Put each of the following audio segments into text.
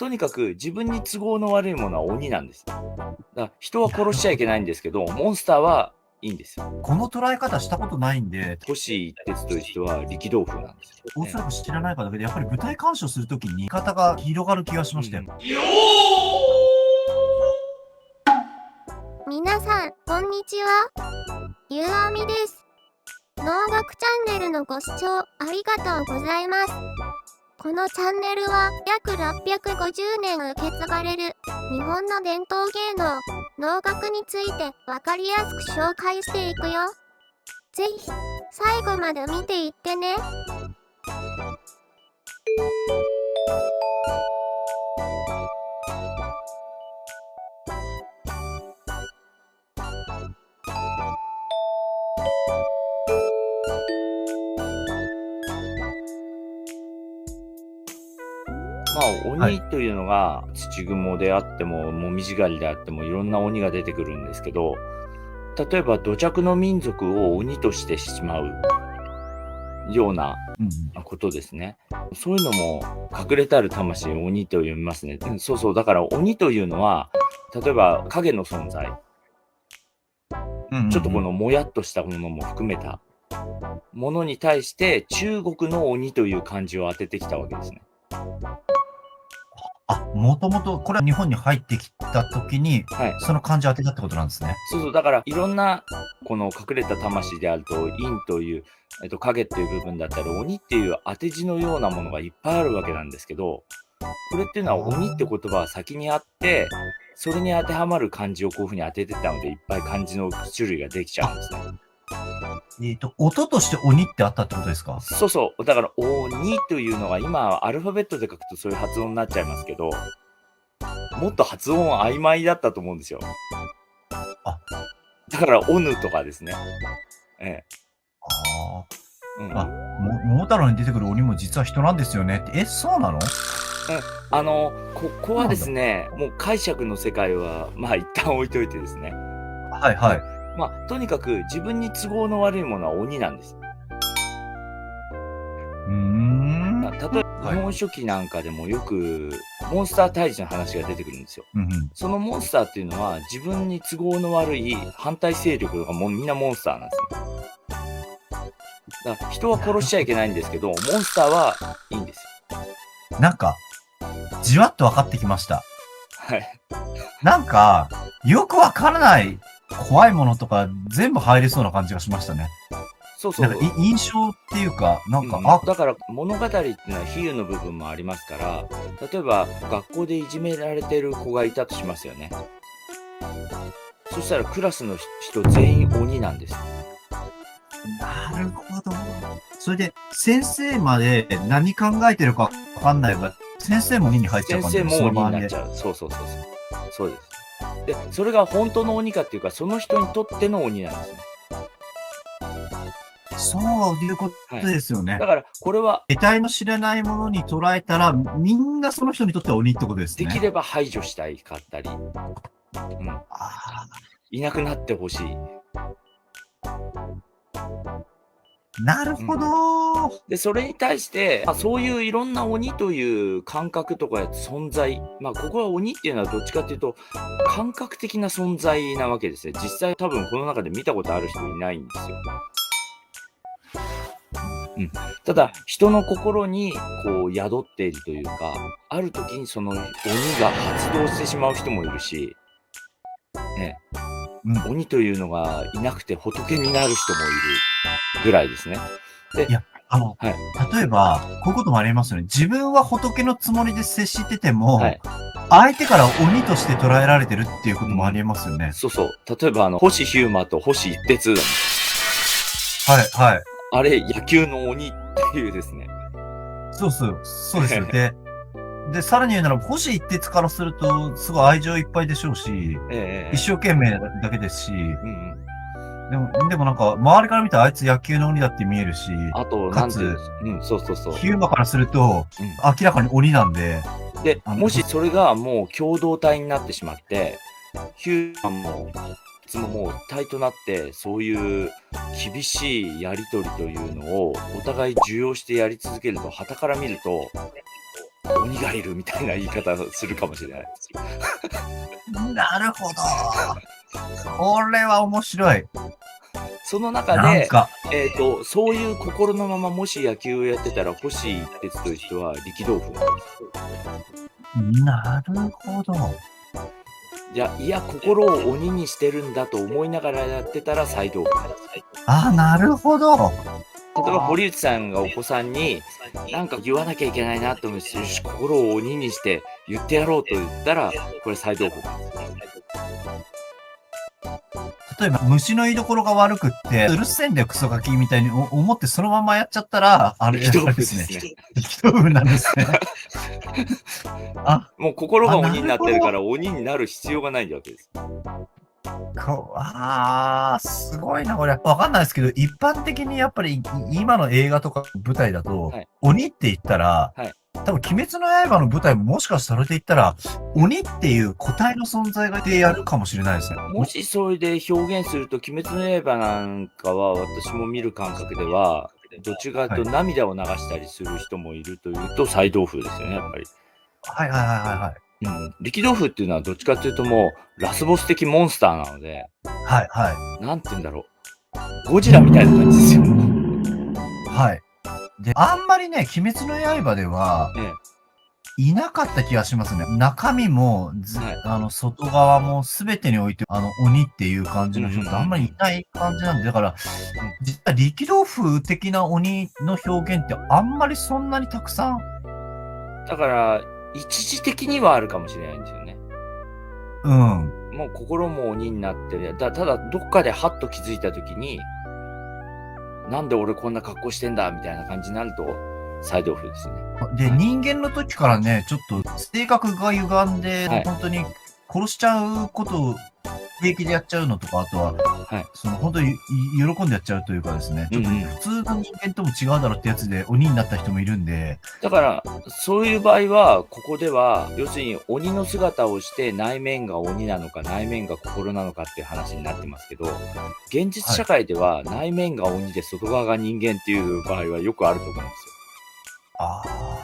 とにかく自分に都合の悪いものは鬼なんです。だから人は殺しちゃいけないんですけど、モンスターはいいんですよ。この捉え方したことないんで、星一徹という人は力道風なんですよ、おそらく知らないかだけで、やっぱり舞台鑑賞するときに見方が広がる気がしましたよ。皆さん、こんにちは。ゆうあみです。農学チャンネルのご視聴ありがとうございます。このチャンネルは約650年受け継がれる日本の伝統芸能、農学についてわかりやすく紹介していくよ。ぜひ、最後まで見ていってね。鬼というのが土蜘であっても、もみじ狩りであってもいろんな鬼が出てくるんですけど、例えば土着の民族を鬼としてしまうようなことですね。そういうのも隠れたる魂を鬼と読みますね。そうそう、だから鬼というのは、例えば影の存在、ちょっとこのもやっとしたものも含めたものに対して中国の鬼という漢字を当ててきたわけですね。もともとこれは日本に入ってきた時に、その漢字を当てたってことなんですね。そうそう、だからいろんなこの隠れた魂であると陰という、影っていう部分だったり鬼っていう当て字のようなものがいっぱいあるわけなんですけど、これっていうのは鬼って言葉は先にあって、それに当てはまる漢字をこういうふうに当ててたのでいっぱい漢字の種類ができちゃうんですね。音として鬼ってあったってことですか？そうそう。だから鬼というのが今アルファベットで書くとそういう発音になっちゃいますけど、もっと発音曖昧だったと思うんですよ。だからオヌとかですね。桃太郎に出てくる鬼も実は人なんですよねって。そうなの？ここはですね、もう解釈の世界は一旦置いといてですね。とにかく自分に都合の悪いものは鬼なんです。例えば日本書紀なんかでもよくモンスター退治の話が出てくるんですよ。そのモンスターっていうのは自分に都合の悪い反対勢力がもうみんなモンスターなんですね。だから人は殺しちゃいけないんですけど、モンスターはいいんですよ。なんか、じわっと分かってきました。はい。なんか、よくわからない怖いものとか全部入れそうな感じがしましたね。そうそう。なんか印象っていうか、だから物語っていうのは比喩の部分もありますから、例えば学校でいじめられてる子がいたとしますよね。そしたらクラスの人全員鬼なんです。なるほど。それで先生まで何考えてるかわかんないが、先生も鬼に入っちゃう感じです。先生も鬼になっちゃう。そうそうそうそう。そうです。で、それが本当の鬼かっていうか、その人にとっての鬼なんですね。そういうことですよね。だからこれは得体の知れないものに捉えたら、みんなその人にとっては鬼ってことですね。できれば排除したいかったり、いなくなってほしい。なるほど、で、それに対して、そういういろんな鬼という感覚とか存在、ここは鬼っていうのはどっちかっていうと、感覚的な存在なわけですね。実際多分この中で見たことある人いないんですよ。ただ、人の心にこう宿っているというか、ある時にその鬼が発動してしまう人もいるし、鬼というのがいなくて仏になる人もいるぐらいですね。で、例えば、こういうこともありますよね。自分は仏のつもりで接してても、相手から鬼として捉えられてるっていうこともありえますよね。そうそう。例えば星飛雄馬と星一徹。あれ、野球の鬼っていうですね。そうですよね。で、さらに言うなら、星一徹からすると、すごい愛情いっぱいでしょうし、一生懸命だけですし、でもなんか、周りから見たらあいつ野球の鬼だって見えるし、あと、かつ、ヒューマからすると、明らかに鬼なんで。で、もしそれがもう共同体になってしまって、ヒューマも、いつももう一体となって、そういう厳しいやりとりというのをお互い受容してやり続けると、傍から見ると、鬼がいるみたいな言い方をするかもしれないですよ。なるほど。これは面白い。その中で、なんか、そういう心のままもし野球をやってたら、星一徹という人は力道風なんです。なるほど。いや、心を鬼にしてるんだと思いながらやってたら斎藤風なんです。あ、なるほど。例えば堀内さんがお子さんになんか言わなきゃいけないなと思って、よし、心を鬼にして言ってやろうと言ったら、これ斎藤風なんです。例えば、虫の居所が悪くって、うるせえんだよ、クソガキみたいに思ってそのままやっちゃったら、あれ力道風でですすね。ね。力道風なんですね。あ、もう心があ、鬼になってるなるほから鬼になる必要がないわけです。すごいな、これ。わかんないですけど、一般的にやっぱり今の映画とか舞台だと、はい、鬼って言ったら、はい、多分鬼滅の刃の舞台ももしかしたらそれで言ったら、鬼っていう個体の存在がでやるかもしれないですね。もしそれで表現すると、鬼滅の刃なんかは私も見る感覚では、どっちかというと涙を流したりする人もいるというと、斎藤風ですよね、やっぱり。はいはいはいはいはい。うん、力道風っていうのはどっちかというともうラスボス的モンスターなので、はいはい。なんて言うんだろう。ゴジラみたいな感じですよ。はい。で、あんまりね、鬼滅の刃では、いなかった気がしますね。中身も、外側も全てにおいて、鬼っていう感じの人ってあんまりいない感じなんで、だから、実は力道風的な鬼の表現ってあんまりそんなにたくさん。だから、一時的にはあるかもしれないんですよね。うん。もう心も鬼になってる。ただ、どっかでハッと気づいたときに、なんで俺こんな格好してんだみたいな感じになると、斎藤風ですね。で、人間の時からね、ちょっと性格が歪んで、本当に殺しちゃうことを平気でやっちゃうのとか、あとは、本当に喜んでやっちゃうというかですね、ちょっと普通の人間とも違うだろうってやつで鬼になった人もいるんで。だから、そういう場合は、ここでは、要するに鬼の姿をして内面が鬼なのか内面が心なのかっていう話になってますけど、現実社会では内面が鬼で外側が人間っていう場合はよくあると思うんですよ。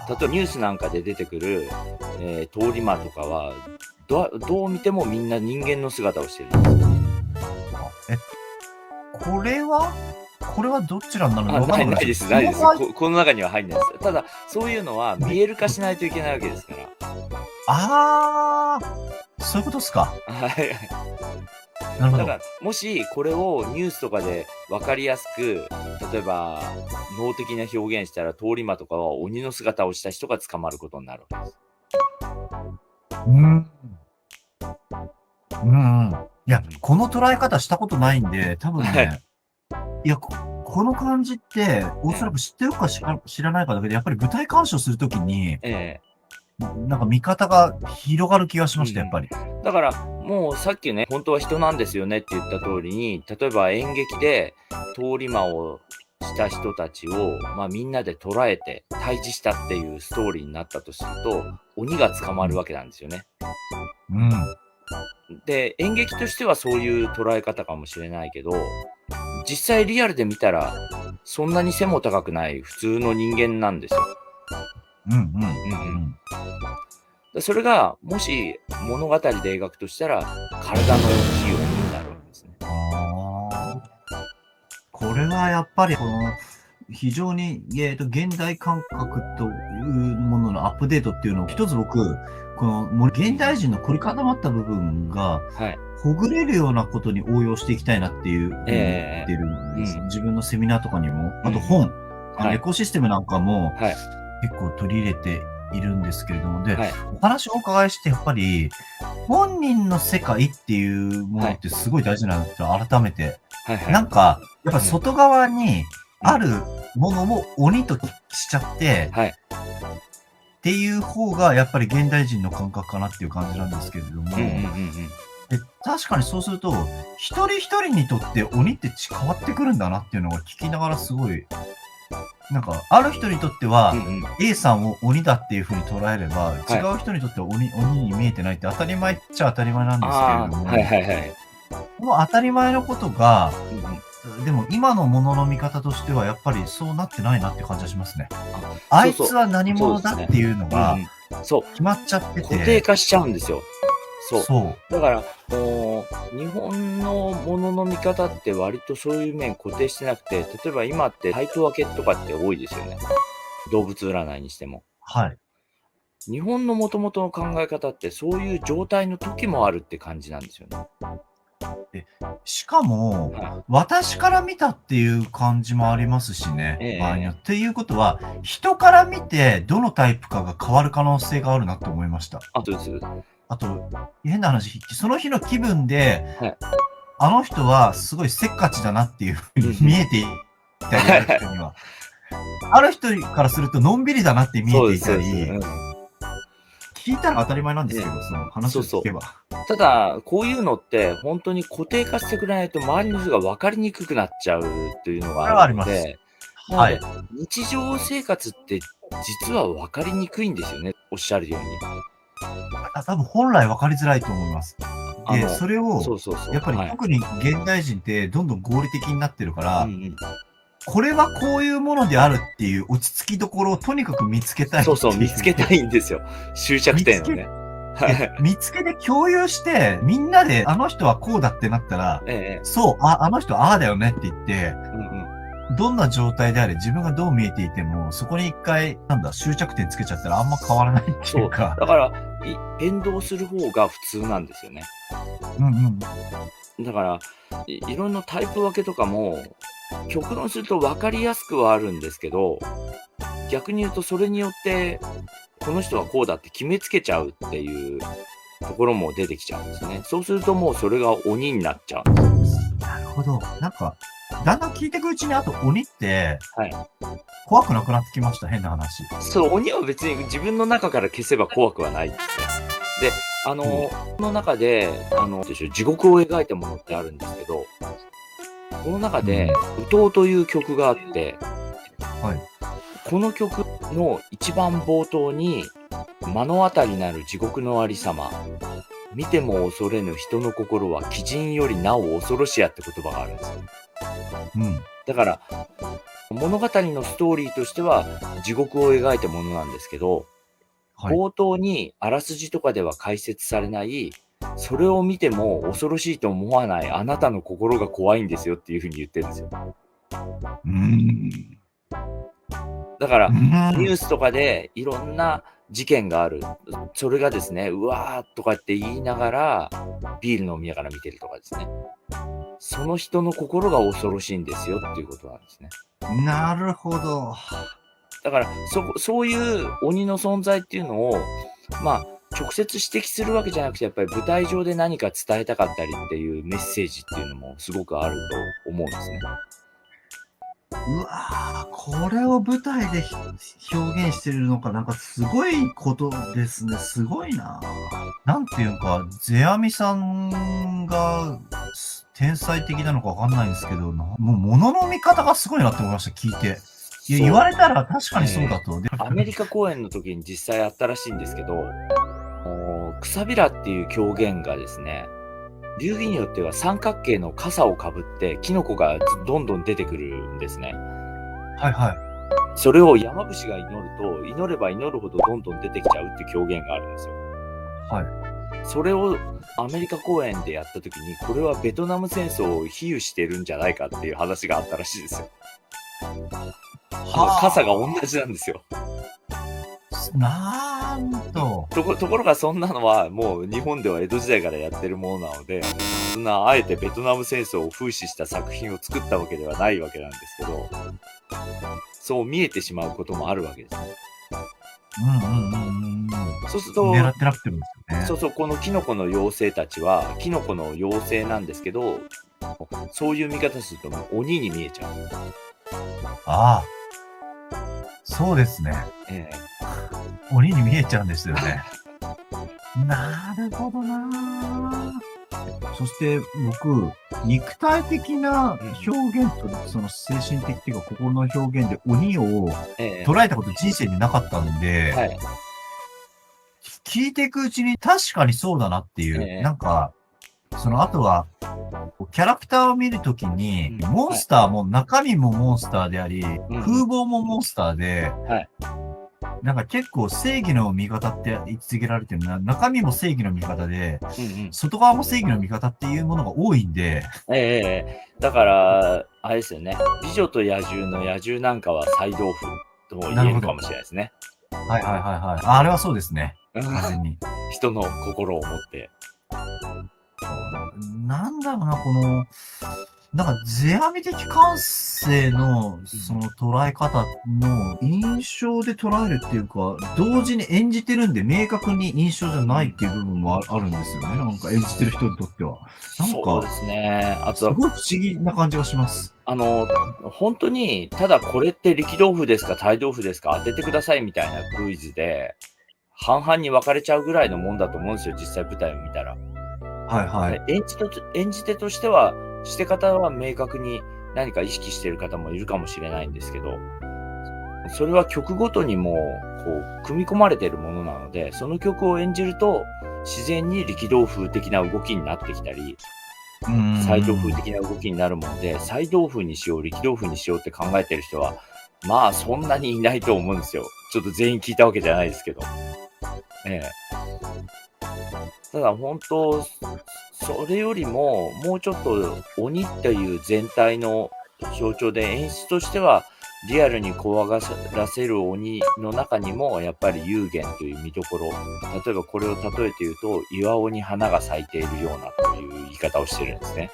例えばニュースなんかで出てくる、通り魔とかはどう見てもみんな人間の姿をしてるんですよ。これはどちらになるの？ないです。この中には入んないです。ただ、そういうのは見える化しないといけないわけですから。そういうことですか。はい。なるほど。だから、もしこれをニュースとかで分かりやすく、例えば、脳的な表現したら、通り魔とかは鬼の姿をした人が捕まることになるわけです。いや、この捉え方したことないんで、多分ね、いや、この感じって、おそらく知ってるか知らないかだけで、やっぱり舞台鑑賞するときに、なんか見方が広がる気がしました、やっぱり。だから、もうさっきね、本当は人なんですよねって言った通りに、例えば演劇で通り魔をした人たちを、みんなで捕らえて退治したっていうストーリーになったとすると、鬼が捕まるわけなんですよね。で、演劇としてはそういう捉え方かもしれないけど、実際リアルで見たら、そんなに背も高くない普通の人間なんですよ。それが、もし物語で描くとしたら、体の大きい鬼になるわけですね。これはやっぱり、非常に、現代感覚というもののアップデートっていうのを、一つ僕、現代人の凝り固まった部分が、ほぐれるようなことに応用していきたいなっていう、思ってるんです。自分のセミナーとかにも、あと本、エコシステムなんかも、結構取り入れているんですけれども、で、お話をお伺いして、やっぱり、本人の世界っていうものってすごい大事なんだって改めて。なんか、やっぱ外側にあるものを鬼としちゃって、っていう方がやっぱり現代人の感覚かなっていう感じなんですけれども、で確かにそうすると、一人一人にとって鬼って変わってくるんだなっていうのが聞きながらすごい、なんか、ある人にとっては、A さんを鬼だっていう風に捉えれば、違う人にとっては鬼に見えてないって当たり前っちゃ当たり前なんですけれども、この当たり前のことが、でも今のものの見方としてはやっぱりそうなってないなって感じがしますね。あいつは何者だっていうのが決まっちゃってて。固定化しちゃうんですよ。そう。だから、日本のものの見方って割とそういう面固定してなくて、例えば今ってタイプ分けとかって多いですよね。動物占いにしても。はい。日本の元々の考え方ってそういう状態の時もあるって感じなんですよね。しかも、私から見たっていう感じもありますしね。場合によって。っていうことは、人から見てどのタイプかが変わる可能性があるなと思いました。そうです。あと、変な話、その日の気分で、あの人はすごいせっかちだなっていうふうに見えていたり、ある人には。ある人からするとのんびりだなって見えていたり、聞いたら当たり前なんですけど、その話を聞けば。ただ、こういうのって本当に固定化してくれないと周りの人が分かりにくくなっちゃうっていうのがあるので、日常生活って実は分かりにくいんですよね、おっしゃるように。多分本来分かりづらいと思います。で、それを、やっぱり特に現代人ってどんどん合理的になってるから、これはこういうものであるっていう落ち着きどころをとにかく見つけたい。見つけたいんですよ。終着点をね。見つけて共有して、みんなであの人はこうだってなったら、そう、あの人はああだよねって言って、どんな状態であれ自分がどう見えていても、そこに一回、終着点つけちゃったらあんま変わらないっていうか。だから、変動する方が普通なんですよね。だから、いろんなタイプ分けとかも、極論すると分かりやすくはあるんですけど、逆に言うとそれによって、この人はこうだって決めつけちゃうっていうところも出てきちゃうんですね。そうするともうそれが鬼になっちゃうんです。なるほど。なんか、だんだん聞いていくうちに、あと鬼って、怖くなくなってきました、変な話。鬼は別に自分の中から消せば怖くはないですね。で、この中で、地獄を描いたものってあるんですけど、この中で、うとうという曲があって、この曲の一番冒頭に、目の当たりなる地獄のありさま、見ても恐れぬ人の心は鬼人よりなお恐ろしやって言葉があるんですよ。だから、物語のストーリーとしては地獄を描いたものなんですけど、冒頭にあらすじとかでは解説されない、それを見ても恐ろしいと思わないあなたの心が怖いんですよっていうふうに言ってるんですよ。だから、ニュースとかでいろんな事件がある。それがですね、うわーとかって言いながら、ビール飲みながら見てるとかですね。その人の心が恐ろしいんですよっていうことなんですね。なるほど。だから、そういう鬼の存在っていうのを、直接指摘するわけじゃなくて、やっぱり舞台上で何か伝えたかったりっていうメッセージっていうのもすごくあると思うんですね。うわー、これを舞台で表現してるのか、なんかすごいことですね。すごいな。なんていうか、世阿弥さんが天才的なのかわかんないんですけど、もう物の見方がすごいなって思いました、聞いて。言われたら確かにそうだと。アメリカ公演の時に実際あったらしいんですけど、くさびらっていう狂言がですね、流儀によっては三角形の傘をかぶってキノコがどんどん出てくるんですね。それを山伏が祈ると、祈れば祈るほどどんどん出てきちゃうっていう狂言があるんですよ。それをアメリカ公演でやった時に、これはベトナム戦争を比喩してるんじゃないかっていう話があったらしいですよ。傘が同じなんですよ。なんと。ところがそんなのはもう日本では江戸時代からやってるものなので、そんなあえてベトナム戦争を風刺した作品を作ったわけではないわけなんですけど、そう見えてしまうこともあるわけですね。そうすると、狙ってなくてもですよね。このキノコの妖精たちは、キノコの妖精なんですけど、そういう見方すると鬼に見えちゃう。ああ。そうですね。鬼に見えちゃうんですよね。なるほどな。そして僕、肉体的な表現と、その精神的っていうか心の表現で鬼を捉えたこと人生になかったんで、聞いていくうちに確かにそうだなっていう、なんか、その後はキャラクターを見るときに、モンスターも中身もモンスターであり、風貌もモンスターで、なんか結構正義の味方って言い続けられてるな、中身も正義の味方で、外側も正義の味方っていうものが多いんで。だから、あれですよね。美女と野獣の野獣なんかは菜豆腐とも言えるかもしれないですね。はいはいはいはい。あれはそうですね。完全に。人の心を持って。なんだろうな、なんか、世阿弥的感性の、その捉え方の印象で捉えるっていうか、同時に演じてるんで明確に印象じゃないっていう部分もあるんですよね。なんか演じてる人にとっては。なんか、そうですね。あとすごい不思議な感じがします。本当に、ただこれって力豆腐ですか、タイ豆腐ですか、当ててくださいみたいなクイズで、半々に分かれちゃうぐらいのもんだと思うんですよ、実際舞台を見たら。はいはい。演じ手としては、して方は明確に何か意識している方もいるかもしれないんですけど、それは曲ごとにも組み込まれているものなので、その曲を演じると自然に力道風的な動きになってきたり、菜豆腐的な動きになるもので、菜豆腐にしよう、力道風にしようって考えてる人は、まあそんなにいないと思うんですよ。ちょっと全員聞いたわけじゃないですけど。ただ本当、それよりも、もうちょっと鬼っていう全体の象徴で、演出としてはリアルに怖がらせる鬼の中にも、やっぱり幽玄という見どころ、例えばこれを例えて言うと、岩尾に花が咲いているようなという言い方をしてるんですね。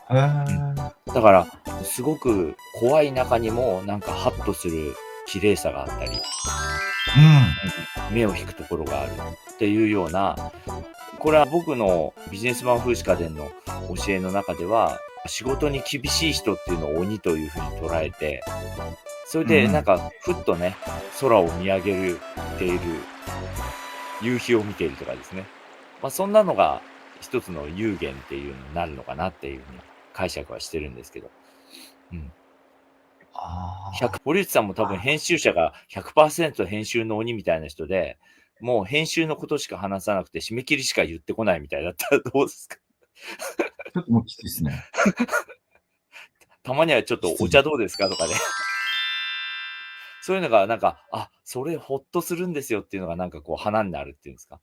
だから、すごく怖い中にも、なんかハッとする綺麗さがあったり、目を引くところがあるっていうような、これは僕のビジネスマン風刺家電の教えの中では、仕事に厳しい人っていうのを鬼というふうに捉えて、それでなんかふっとね、空を見上げている夕日を見ているとかですね。そんなのが一つの幽玄っていうのになるのかなっていうふうに解釈はしてるんですけど。堀内さんも多分編集者が 100% 編集の鬼みたいな人で、もう編集のことしか話さなくて締め切りしか言ってこないみたいだったらどうですか？ちょっともうきついですね。たまにはちょっとお茶どうですかとかね。そういうのがなんか、それほっとするんですよっていうのがなんか花になるっていうんですか。